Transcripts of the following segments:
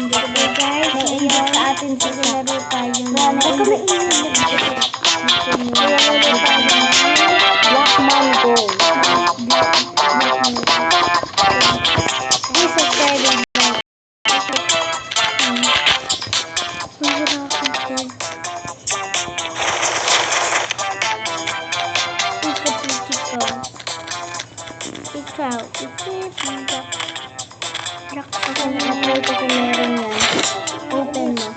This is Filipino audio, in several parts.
guys, na-inject sa atin sa laro tayo. Baka na-inject. Black Mango. This is very nice. Ikaw, ako na-try ko kung meron yan. Open mo.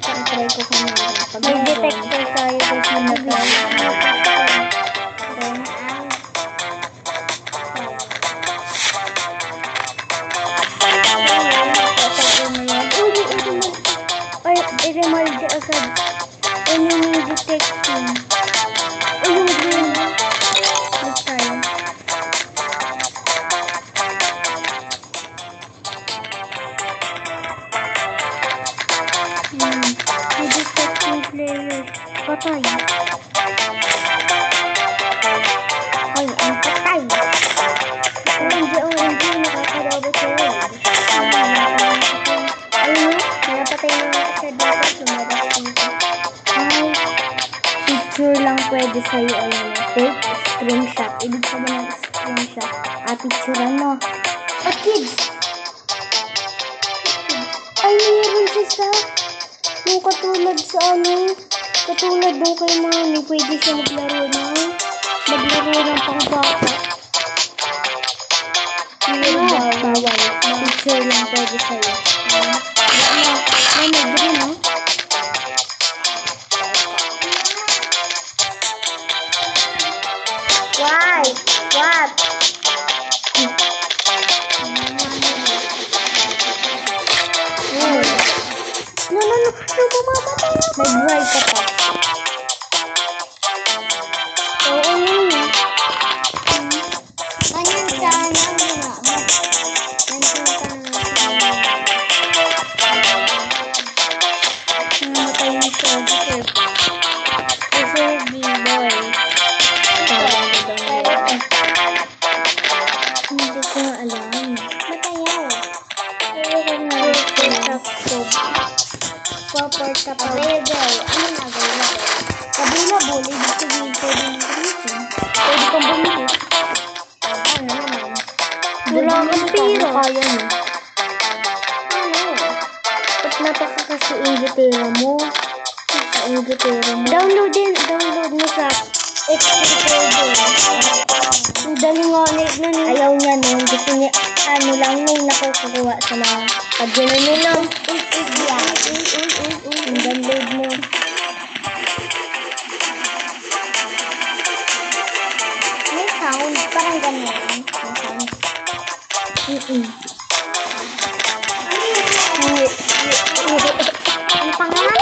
Try ko kung meron. May detector tayo kasi na-try. Ay, i-remark agad. Ano yung detection? Ayun, ayun. Let's try. May detection player. Patay. Ay, ang patay. OMG, nakakadabot sa'yo. Ayun, napatay na nga siya dito. Sumarap dito. Ay, picture lang pwede sa'yo. Ayun, take screenshot. Ibig sabihin ng screenshot. Picturean mo. Kids! Ay, mayroon siya. Yung katulad sa katulad nung kay Mami, pwede siya maglaro ng pangbata. Bawal. Picture lang pwede sa'yo. May green, no? Why? What? No, mamamatay ako. May buhay ka pa. Oo, yun. Ganyan sana. Namatay yung soldier. Kasi B-boy. Hindi ko nga alam. Matayaw. Ayoko nga. Proper sa available. Ano na available? Available. Ibig sabihin pwede yung gamitin. Pwede kang bumili. Ano naman? Wala kang pira. Kaya mo. Ano? Ba't napakakasi-ingitera mo? Download mo sa X-Recorder. Ang dali nga nun. Ayaw niya nun. Gusto niya, lang may nakukuha sa mga pagyan nyo lang. Ang download mo. May sound. Parang ganyan. May sound. Ang pangalan?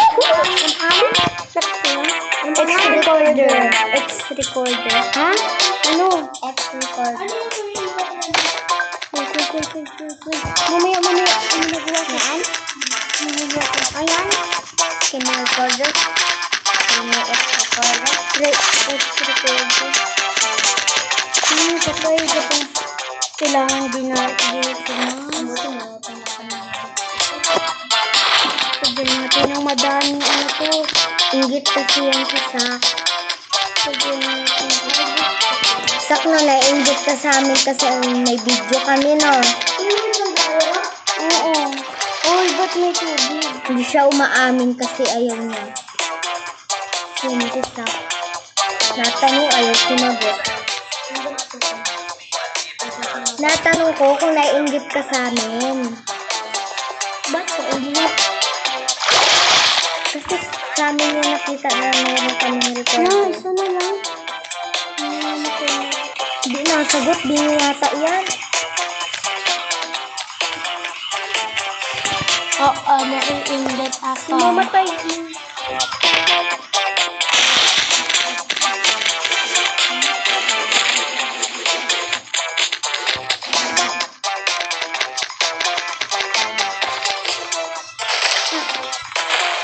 X-Recorder. Ha? Ano? X-Recorder. Mamaya. Ano nagawa ko? Ayan. Recorder. X-Recorder. Patay ito. Kailangan din natin. Sabihin natin ng madaming inggit kasi yan si Sak. Sak na na-inggit ka sa amin kasi may video kami, no? Oo. Uy, ba't may tubig? Hindi siya umaamin kasi ayaw niya. Sino si Sak? Natanong, ayaw sumagot. Natanong ko kung na-inggit ka sa amin. Ba't ka inggit? Kasi sa amin yung nakita na meron kaming recorder. Isa na lang. Hindi nasagot, di niya yata yan. Oo, nai-inggit ako. Mamatay.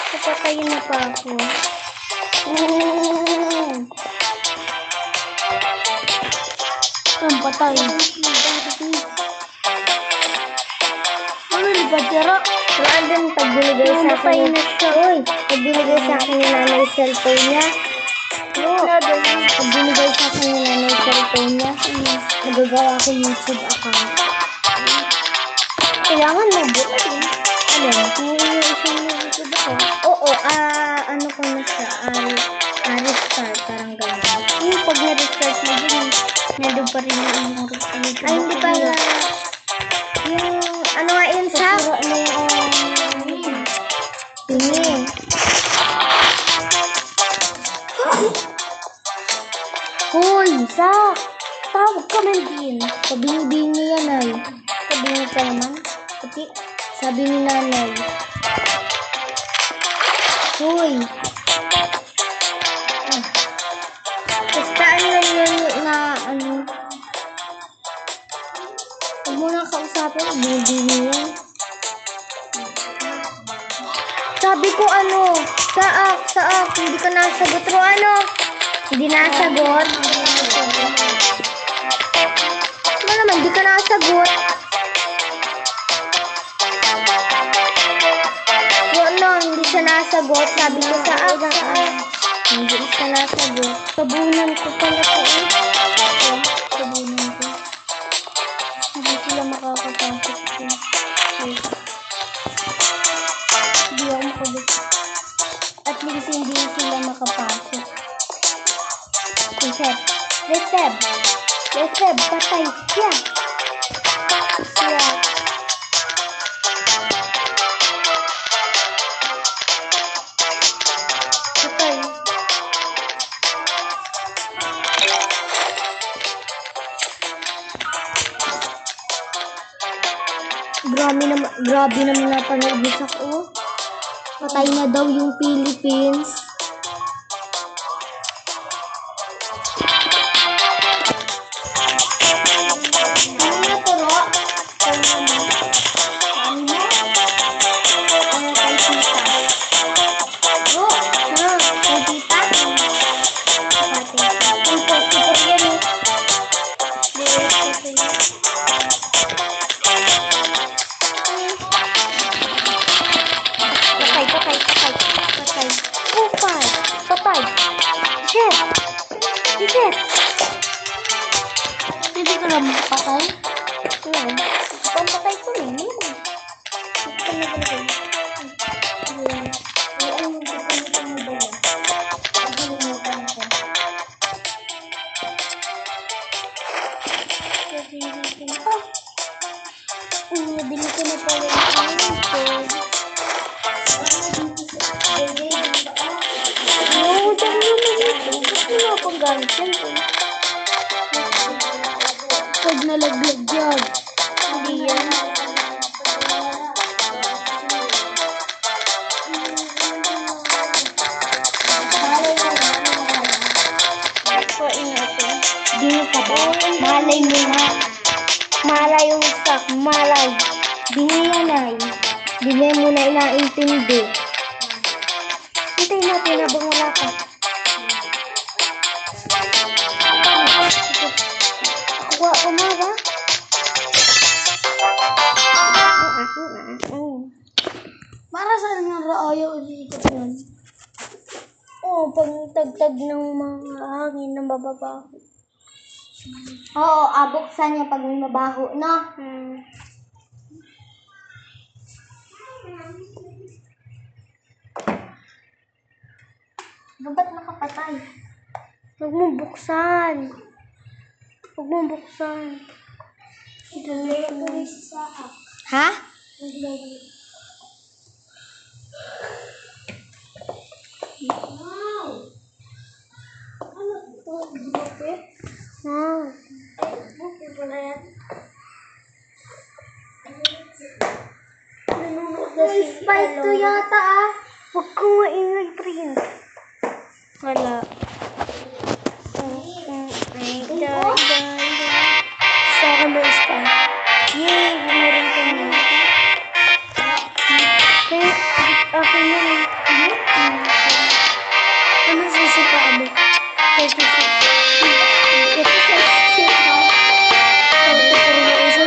Papatayin na pa ako. Ang patay. Ano ba, Jara? Pero andun, pag binigay sa akin, pag binigay sa akin ni nanay cellphone niya, pag binigay sa akin ni nanay cellphone niya, magagawa ko YouTube account. Kailangan mabuti. Ano? Kung yung isang YouTube account? Oo, ano ko na siya, restart, parang gano'n. Yung pag na-restart mo din, nandun pa rin yung YouTube. Ay, hindi pa na. Yung, ano nga yun sa? Tingin. Hoy, Sak! Tawag ka man din. Kabingi-bingi yan ay. Kabingi ka naman. Pati, sabi ni nanay. Hoy! Basta ano yun na ano. Huwag mo nang kausapin. Kabingi-bingi yan. Sabi ko ano, saak, hindi ka nasagot. Ro ano? Hindi nasagot. Ano naman, hindi ka nasagot. Wala, hindi siya nasagot. Sabi ko saak. Hindi siya nasagot. Tabunan ko pala ko eh. Tabunan ko. Hindi sila makakapasok ko. Hindi ako makabot. At least hindi sila makapasok. Reset, patay. Siya. Patay. Grabe naman napanood niya ko. Patay na daw yung Philippines. Patay. Shit. Hindi ko lang patay. Pampatay ko rin. Nabili ko na pala yung gamit yan. Pag nalaglag yan. Hindi yan. Dini ka ba? Malay mo na. Malay yung sak. Malay. Dini yan ay. Dini mo na inaintindi. Hintayin natin habang wala ka. Kuha ko na ba? Para saan nga ayaw ulitin yun? Oo, pag tagtag ng mga hangin na mababaho. Oo, abuksan niya pag may mabaho, no? Ba't nakapatay? Huwag mong buksan. Ha? May spike to yata ah. Huwag ko maingay, Prince. Wala. Sa akin ba spike? Yay! Meron ko na. Kaya, akin yun. Ano sisipa mo? Kaya sisipa. Ito sa sisipa. Kaya ito po na isa.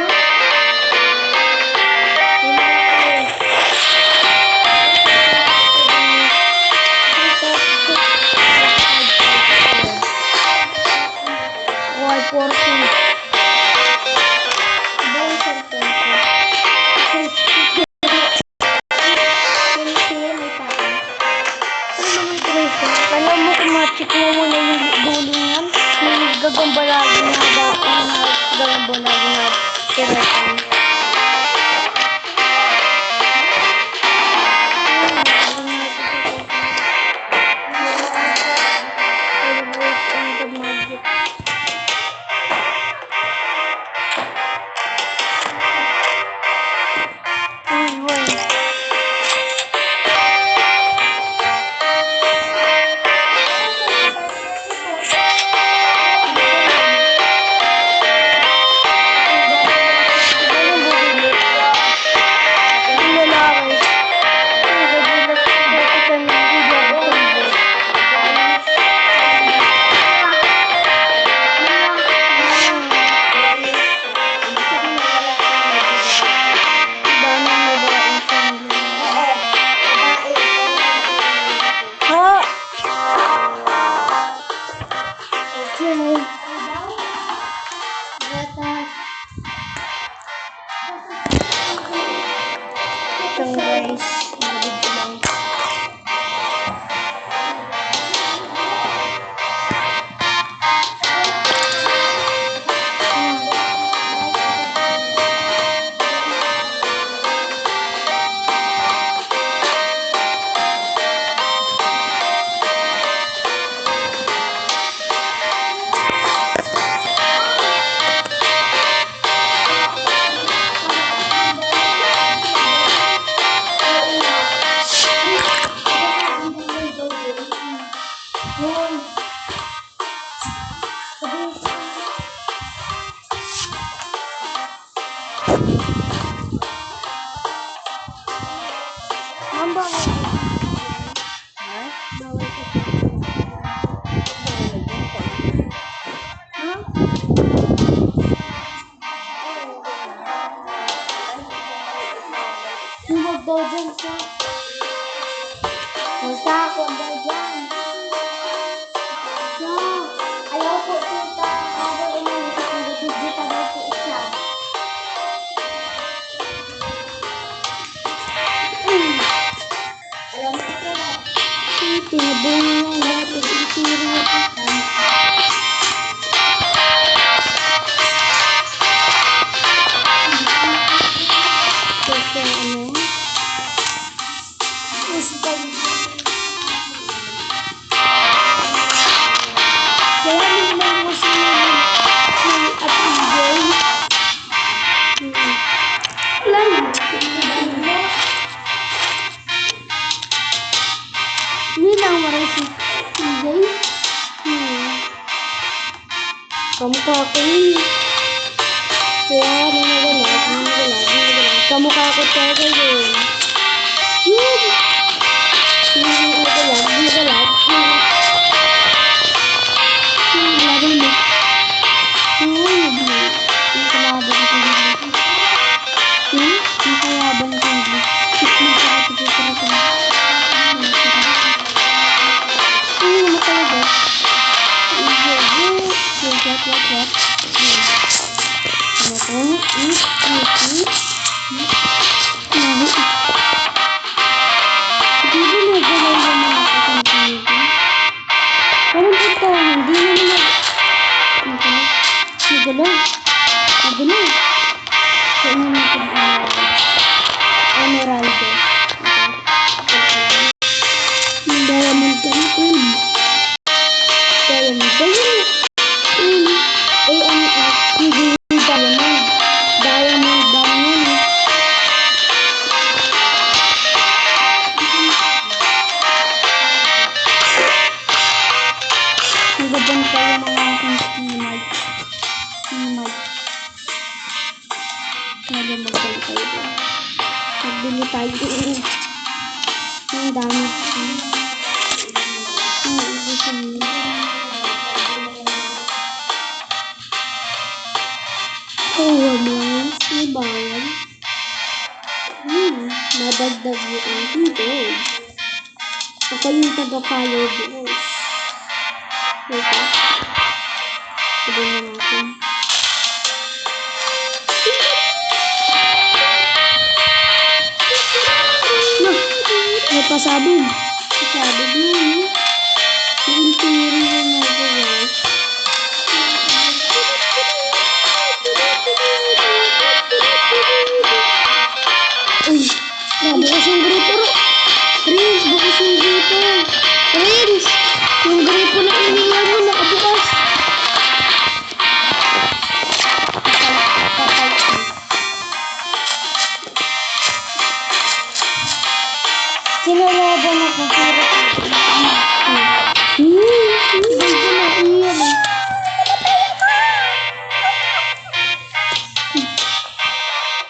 Huwag daw dyan siya. Basta ako daw dyan. Siya. Ayaw po tita. Ayaw umalis. Nag-digita daw po siya. Alam mo ko na. Tinabungan lang lahat ng isiri. Kasi ano? Kaya naman mo si Ate Jay. Lang. Hindi lang marang si Jay. Kamukha ko yun. Kaya nagalag. Kamukha ko talaga yun. Yun. Nagalag. Laban mo. Nakalaban ko hindi. Nakalaban ko hindi. Ano talaga? What? Ano to? Hindi na galaw naman ako sa TV. Parang ito, hindi na naman. Nagalaw. Kaya naman Emeraldo. Diamond Canteen. Diamond Canteen. Hindi Diamond. Diamond Diamond. Nagabang tayo mga aking skinimag. Nagabang tayo. Nagbili tayo. Ang dami. Ibawan. Madagdag yung aking gold. Ako yung taga-follow boss. Ito. Sabihin natin. May pasabog. Pasabog yun. Yung tiri yung nagawa. Uy, bukas yung gripo. Prince, bukas yung gripo. Prince, yung gripo na iniwan mo, nakabukas. Sinalaban ako.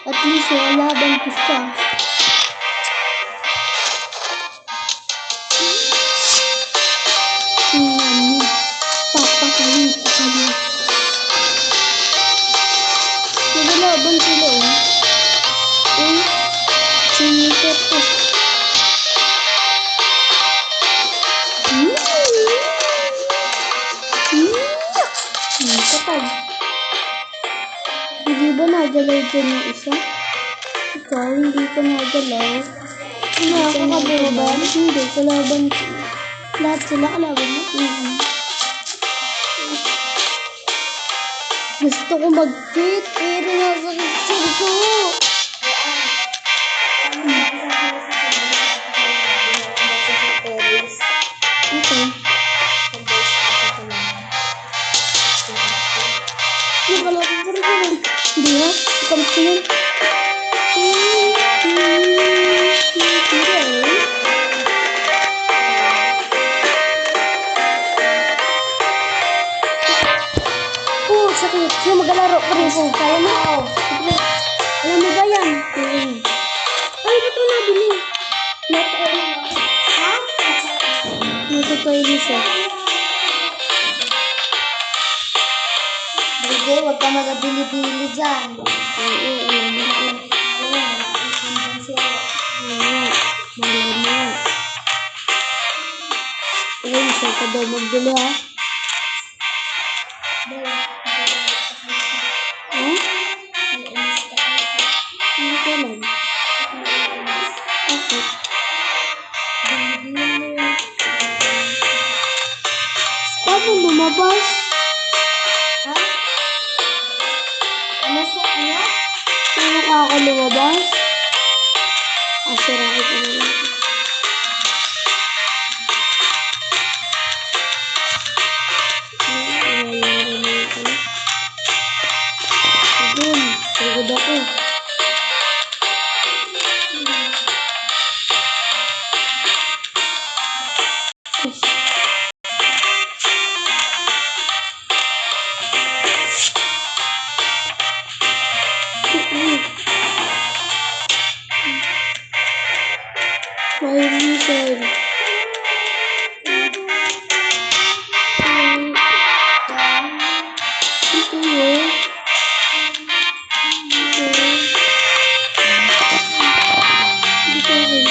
At least sinalaban ko siya. Papakalit ko kanya. Sinalaban sila. Sinikot ko. Kapag hindi ba nagalaw dyan yung isa? Ikaw, hindi ka nagalaw. Ano, ako kalaban? Hindi, kalaban. Lahat sila kalaban mo? Gusto ko mag-quit, pero nasakit siya ko. Okay. Nakalaban ko rin. Hindi ha? Ikamat ko yun. Sakit. Sino maglalaro? Prince. Kaya mo? Alam mo ba yan? Ay, ba't ito nabili? Ha? Ito tayo isa. Hindi, huwag ka magabili-bili dyan. Oo, alam mo. ka daw magbili ha. Ha? Hindi ko alam. Bakit? Paano lumabas? Ha? Ano sa ano? Paano ka ako lumabas? Sirahin ko na lang. Ayun, pagod ako. Fire missile. Ito yun. Ito yun.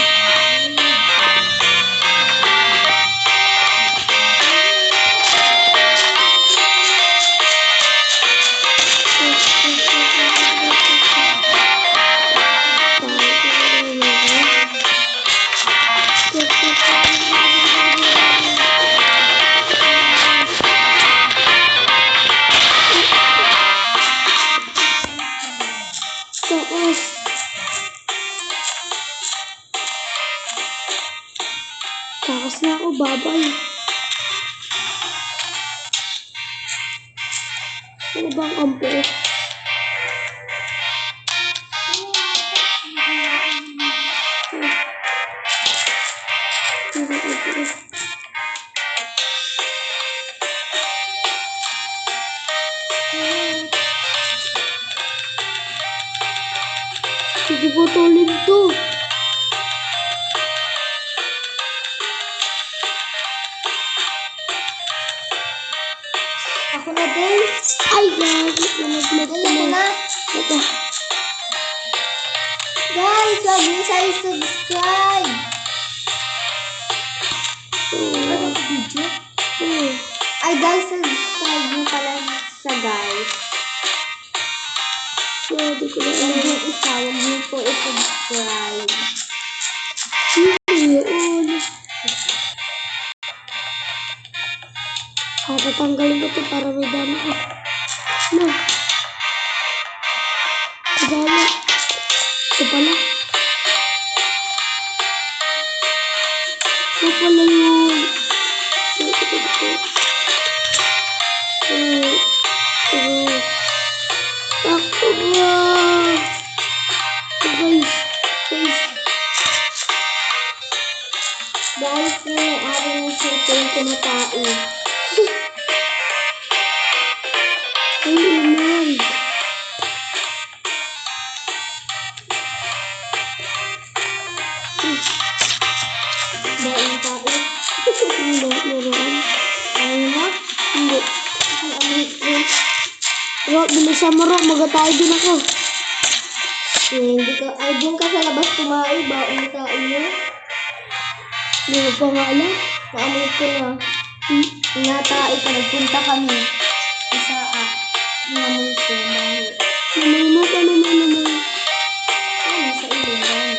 Taas. Takas na ako, babay. Ano bang ampo? Sige po, tulin to. Ako na din. Ay, gagi. Nalaglag ko Ako na. Ito. Guys, huwag niyo sa subscribe. Ano sa video? Ay guys, subscribe niyo pala sa guys. Pwede ko na Huwag alam. niyo isa, huwag niyo po i-subscribe. Yun. Tatanggalin ko ito para may dami ko. No. Dami. Ito pala. Ito pala yun. Takto ba? Guys. Guys, yung araw ng cellphone tumatao. Ay, naman. Dahil tao. Hindi, meron. Ayaw na? Hindi. Ang amit mo. Ro, bilisan mo, Ro. Magatay din ako. Hindi ka, ay doon ka sa labas kumain, baon na kain mo. Hindi mo pa nga alam. Naamoy ko na. Natai ka, nagpunta kami. Isa naamoy ko, baho. Naman mo pa naman. Ay, nasa ilong, baho.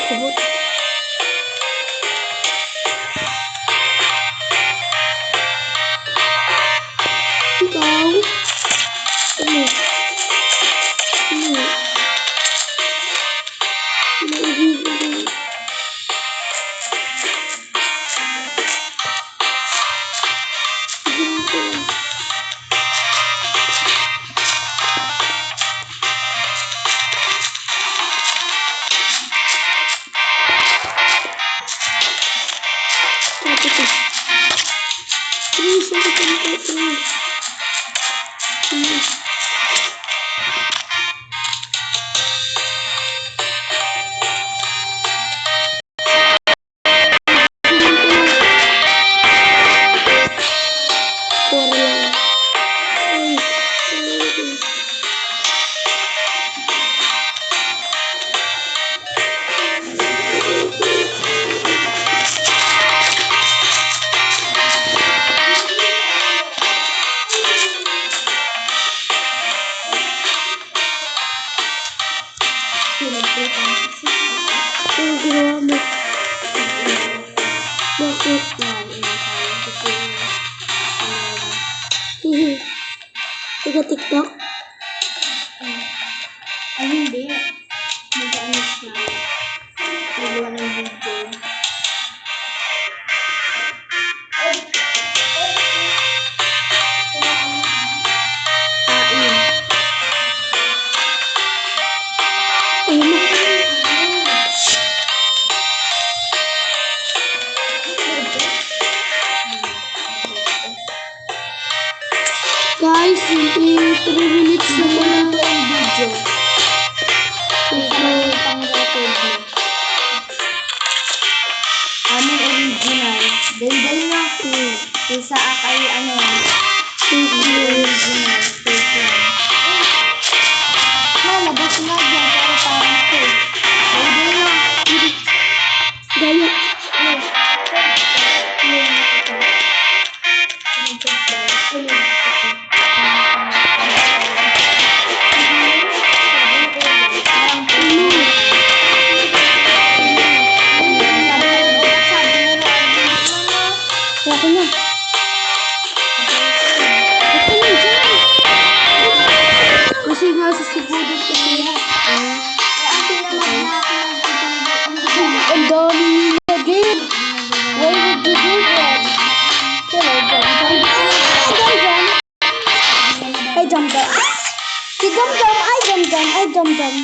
Kabot. Ikaw? Ano? Ano? Naibig ko. Anong ginawa mo? Bakit? Hihi. Taga-tiktok? Ay, hindi. Mag-ano siya. Nagawa ng video. Ayun na. Guys, 3 minutes na pala. Video. Pang-record mo. Aming original. Dahil na ako. Kaysa kay ano. Original. Fake lang. Labas nga dyan. Pero parang fake. Dahil na. Gaya. Laki na. Kasi nga sa siguro ko sila. Ang dami nila din. Why would you do that? Hello, Jam. Ay, Jam Jam. Si Jam Jam. Ay, Jam Jam. Ay, Jam Jam.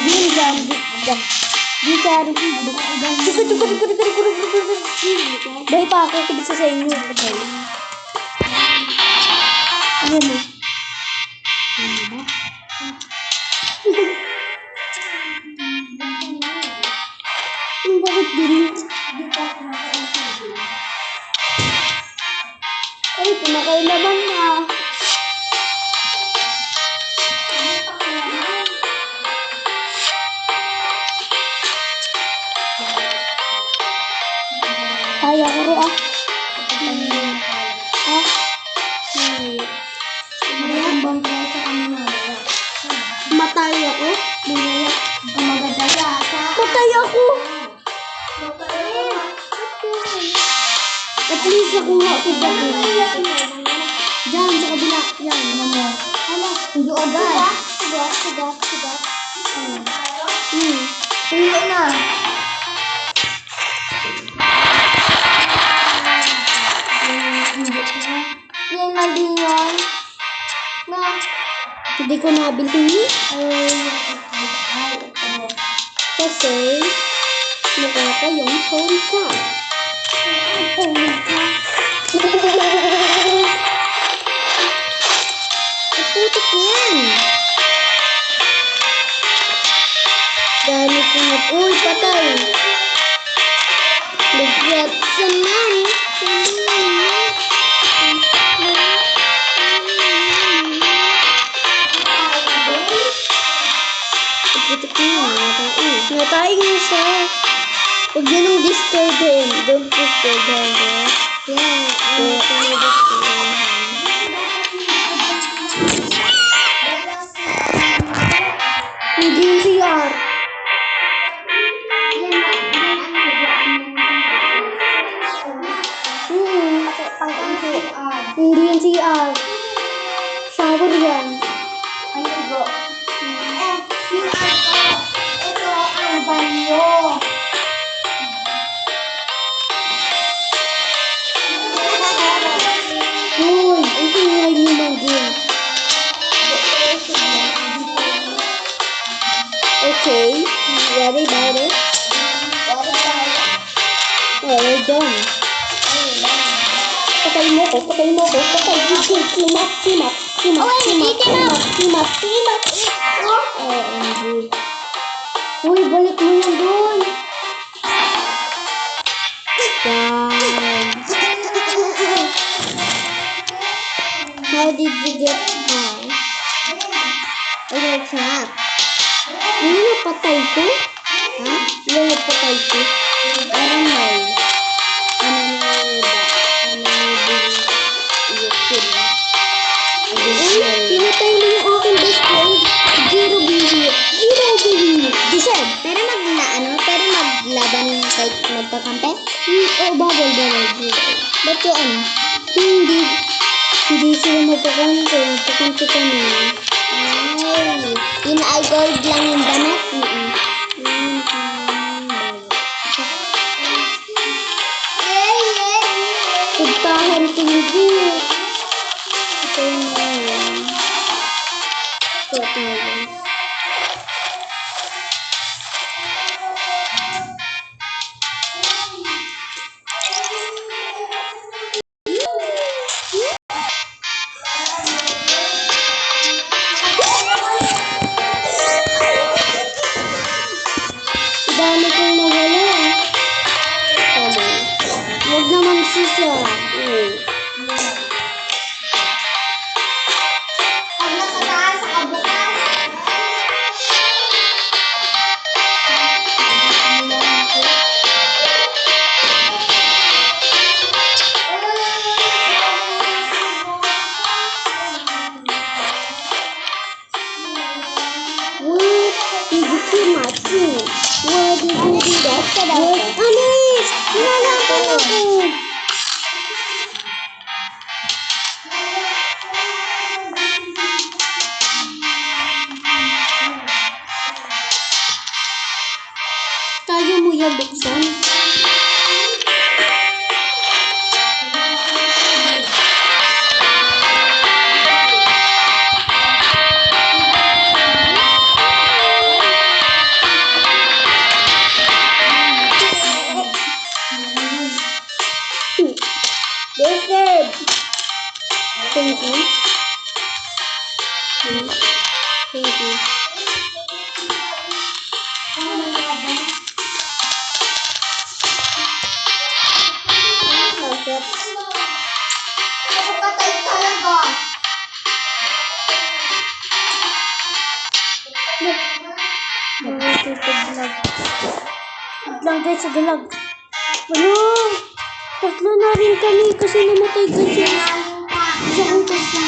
Jam Jam. Jam. Di kari. Dahil pa ako kibisa sa inyo. Ano mo? Bakit ganit? Ay, pinakailaban na. Kaya ko rin ah. Matay ako? Matay ako? At least nakuha ko ba ko? Diyan, sa kabila. Yan, ano. Hala, hindi agad. Sugat. Tulo na. Yan na din yun. Na. Hindi ko nabili. Kasi, mukha ko yung phone ka. Itutok yan. Dahil ko na, uy, patay. Ligyat sa man. Itutok yan. Natay niya siya. Huwag niyo nang disturb him. Don't disturb him. Yeah, I'm gonna disturb him. Hindi yung CR. Hindi yung CR. Shower yan. Ito ang banyo. Uy, ang tingay niyo man din. Okay, ready about it? Oh, we're done. Patay mo ko. Patay. Simat. OMG. Uy, balik mo yan doon. Damn. How did you get out? Okay, crap. Ano napatay ko? Ha? Ano napatay ko? I don't know. Uy, pinatay mo yung aking best friend. Zero baby. Kahit magkakampe? Oo, bawal. Ba't yun? Hindi sila magkakampe. Magkakampe kami. Ay, yun ay gold lang yung damit? Pagkahan tinggi. Ito yung ngayon. Suot ngayon. Dami kong nawala. Sabi. Huwag naman sisa. Pag nasa taas, sa kabukas. What did you mati? What did you do that? Anis! Nalaman ako! Kaya mo yan buksan? Deserve! Thank you. Thank you. Nakapatay talaga. Lang guys, sa dalag. Ano? Tatlo na rin kami kasi namatay kasi. Isa kong kasi.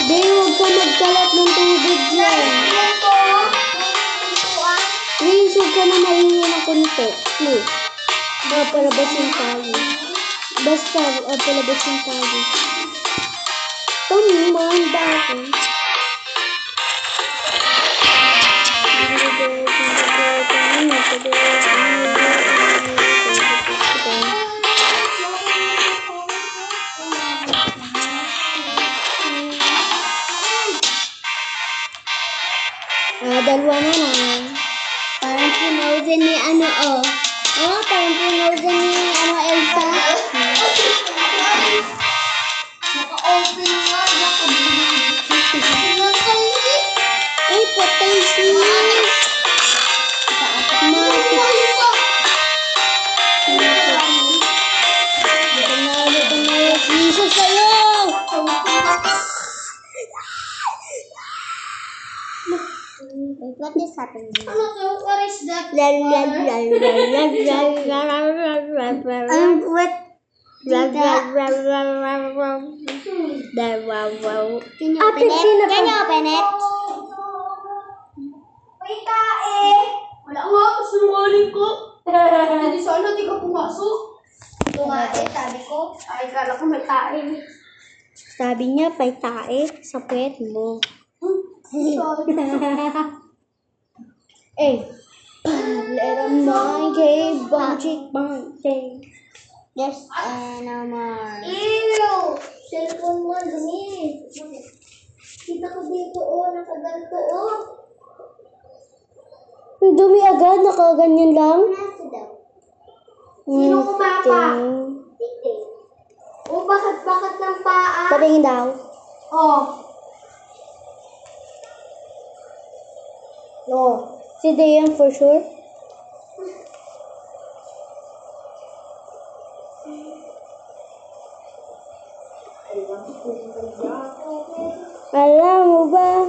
Hindi, huwag ka magkalat ng tubig dyan. Please, huwag ka na mahingi ng konti. Please. Palabasin tayo. Basta, palabasin tayo. Tumman ba ako? Dalawa na lang. Parang punozen ni ano, oh. Oh, parang punozen ni ano, Elsa. Naka-open nga. Ay, patay siya. Jesus sa'yo! What is happening? Ano to? What is that? I'm wet. Can you open it? May tae. Wala nga, sinungaling ko. Hindi sana, di ka pumasok. Tumae, sabi ko. Ay, kala ko may tae. Sabi niya, may tae sa puwet mo. Eh, let 'em know, gay, bunchik. Yes, naman. Ew! Cellphone mo, dumi. Kita ko dito, oh, nakaganto, oh. Ang dumi agad, nakaganyan lang. Nasa daw. Sino kumapa? Titi. Oh, bakit ng paa? Patingin daw. Oh. No. Si Dayan for sure. Alam mo ba,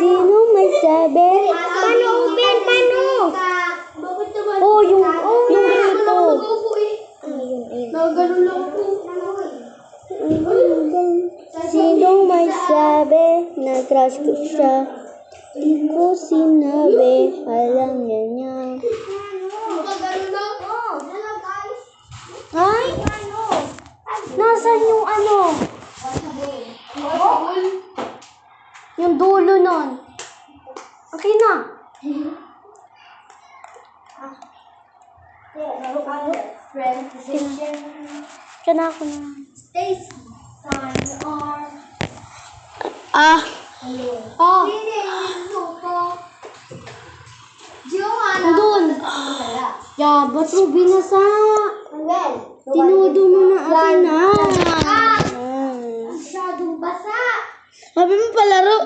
sino may sabi? Paano open? Paano? Bakit naman? Oh, yung ganito. Ayun. Ayun. Nagano lang ako. Ayun. Sinong may sabi na crush ko siya? Di ko sinabi, alam niya. Ay? Nasaan yung ano? Yung dulo nun. Okay na. Siya na ako na. Ah. Oh. Doon. Ya, ba't mo binasa? Tinudo mo na akin na. Masyadong basa. Sabi mo palaro.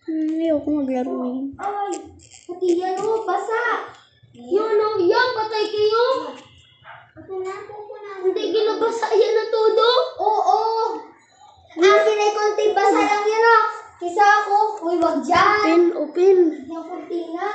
Ayoko maglaro eh. Ay, pati yan o, basa. Yan o, yan, patay kayo. Hindi ginabasa yan na todo? Oo. Akin ay konti basa lang yan o. Kisa ako, uy, wag dyan. Open. Yung konti na.